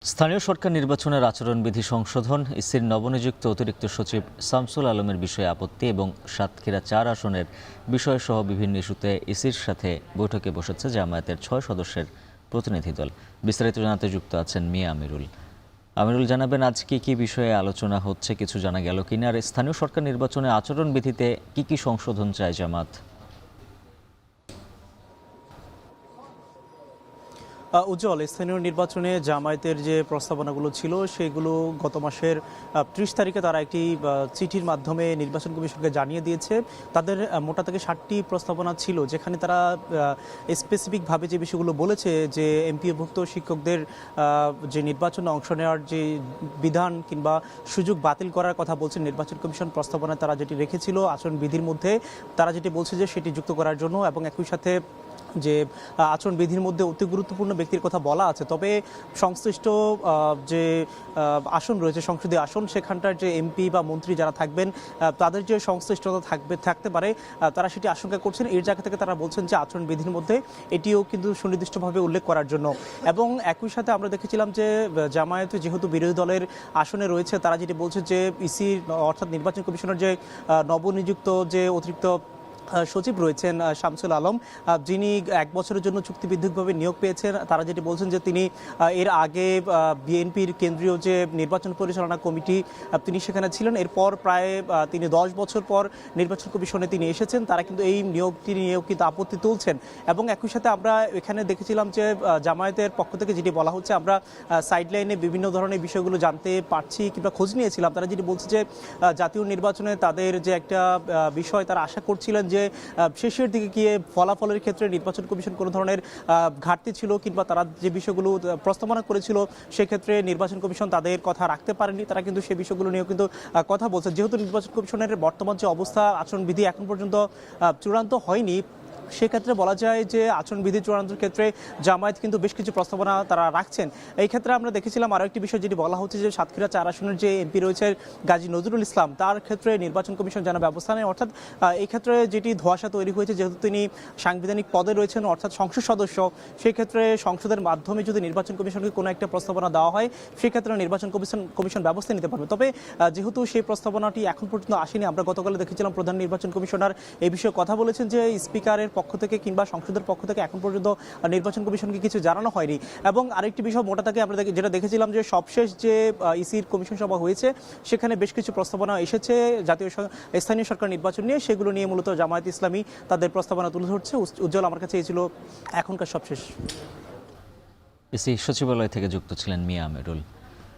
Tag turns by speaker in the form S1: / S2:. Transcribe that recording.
S1: স্থানীয় সরকার নির্বাচনের আচরণবিধি সংশোধন, ইসির নবনিযুক্ত অতিরিক্ত সচিব শামসুল আলমের বিষয়ে আপত্তি এবং সাতক্ষীরা ৪ আসনের বিষয়সহ বিভিন্ন ইস্যুতে ইসির সাথে বৈঠকে বসেছে জামায়াতের ৬ সদস্যের প্রতিনিধি দল। বিস্তারিত জানাতে যুক্ত আছেন মিয়া আমিরুল। আমিরুল, জানাবেন আজ কি বিষয়ে আলোচনা হচ্ছে, কিছু জানা গেল কিনা? আর স্থানীয় সরকার নির্বাচনে আচরণবিধিতে কি সংশোধন চায় জামাত?
S2: উজ্জ্বল, স্থানীয় নির্বাচনে জামায়াতের যে প্রস্তাবনাগুলো ছিল সেগুলো গত মাসের ৩০ তারিখে তারা একটি চিঠির মাধ্যমে নির্বাচন কমিশনকে জানিয়ে দিয়েছে। তাদের মোটা থেকে ৬০টি প্রস্তাবনা ছিল, যেখানে তারা স্পেসিফিকভাবে যে বিষয়গুলো বলেছে যে এমপিওভুক্ত শিক্ষকদের যে নির্বাচনে অংশ নেওয়ার যে বিধান কিংবা সুযোগ বাতিল করার কথা বলছে নির্বাচন কমিশন প্রস্তাবনায় তারা যেটি রেখেছিল আচরণবিধির মধ্যে, তারা যেটি বলছে যে সেটি যুক্ত করার জন্য, এবং একই সাথে যে আচরণবিধির মধ্যে অতি গুরুত্বপূর্ণ ব্যক্তির কথা বলা আছে। তবে সংশ্লিষ্ট যে আসন রয়েছে, সংসদীয় আসন, সেখানটার যে এমপি বা মন্ত্রী যারা থাকবেন তাদের যে সংশ্লিষ্টতা থাকতে পারে, তারা সেটি আশঙ্কা করছেন। এর জায়গা থেকে তারা বলছেন যে আচরণবিধির মধ্যে এটিও কিন্তু সুনির্দিষ্টভাবে উল্লেখ করার জন্য। এবং একই সাথে আমরা দেখেছিলাম যে জামায়াত যেহেতু বিরোধী দলের আসনে রয়েছে, তারা যেটি বলছে যে ইসি অর্থাৎ নির্বাচন কমিশনের যে নবনিযুক্ত যে অতিরিক্ত সচিব রয়েছেন শামসুল আলম, যিনি ১ বছরের জন্য চুক্তিভিত্তিকভাবে নিয়োগ পেয়েছেন, তারা যেটি বলছেন যে তিনি এর আগে বিএনপির কেন্দ্রীয় যে নির্বাচন পরিচালনা কমিটি তিনি সেখানে ছিলেন। এরপর প্রায় তিনি ১০ বছর পর নির্বাচন কমিশনে তিনি এসেছেন। তারা কিন্তু এই নিয়োগটি নিয়েও কিন্তু আপত্তি তুলছেন। এবং একই সাথে আমরা এখানে দেখেছিলাম যে জামায়াতের পক্ষ থেকে যেটি বলা হচ্ছে, আমরা সাইডলাইনে বিভিন্ন ধরনের বিষয়গুলো জানতে পারছি কিংবা খোঁজ নিয়েছিলাম। তারা যেটি বলছে যে জাতীয় নির্বাচনে তাদের যে একটা বিষয়, তারা আশা করছিলেন যে শেষের দিকে গিয়ে ফলাফলের ক্ষেত্রে নির্বাচন কমিশন কোনো ধরনের ঘাটতি ছিল কিংবা তারা যে বিষয়গুলো প্রস্তাবনা করেছিল সেক্ষেত্রে নির্বাচন কমিশন তাদের কথা রাখতে পারেনি। তারা কিন্তু সেই বিষয়গুলো নিয়েও কিন্তু কথা বলছে। যেহেতু নির্বাচন কমিশনের বর্তমান যে অবস্থা, আচরণবিধি এখন পর্যন্ত চূড়ান্ত হয়নি, সেক্ষেত্রে বলা যায় যে আচরণবিধি চূড়ান্তের ক্ষেত্রে জামায়াত কিন্তু বেশ কিছু প্রস্তাবনা তারা রাখছেন। এই ক্ষেত্রে আমরা দেখেছিলাম আরও একটি বিষয় যেটি বলা হচ্ছে যে সাতক্ষীরা ৪ আসনের যে এমপি রয়েছে গাজী নজরুল ইসলাম, তার ক্ষেত্রে নির্বাচন কমিশন যেন ব্যবস্থা নেয়। অর্থাৎ এই ক্ষেত্রে যেটি ধোঁয়াশা তৈরি হয়েছে, যেহেতু তিনি সাংবিধানিক পদে রয়েছেন অর্থাৎ সংসদ সদস্য, সেক্ষেত্রে সংসদের মাধ্যমে যদি নির্বাচন কমিশনকে কোনো একটা প্রস্তাবনা দেওয়া হয়, সেক্ষেত্রে নির্বাচন কমিশন ব্যবস্থা নিতে পারবে। তবে যেহেতু সেই প্রস্তাবনাটি এখন পর্যন্ত আসেনি, আমরা গতকালে দেখেছিলাম প্রধান নির্বাচন কমিশনার এই বিষয়ে কথা বলেছেন যে স্পিকারের পক্ষ থেকে কিংবা সংসদের পক্ষ থেকে এখন পর্যন্ত নির্বাচন কমিশনকে কিছু জানানো হয়নি। এবং আরেকটি বিষয় মোটা থেকে আমরা যেটা দেখেছিলাম যে সবশেষ যে ইসির কমিশন সভা হয়েছে, সেখানে বেশ কিছু প্রস্তাবনা এসেছে জাতীয় স্থানীয় সরকার নির্বাচন নিয়ে, সেগুলো নিয়ে মূলত জামায়াত ইসলামী তাদের প্রস্তাবনা তুলে ধরছে। উজ্জ্বল, আমার কাছে এই ছিল এখনকার সবশেষ।
S1: ইসি সচিবালয় থেকে যুক্ত ছিলেন মিয়া আমিরুল।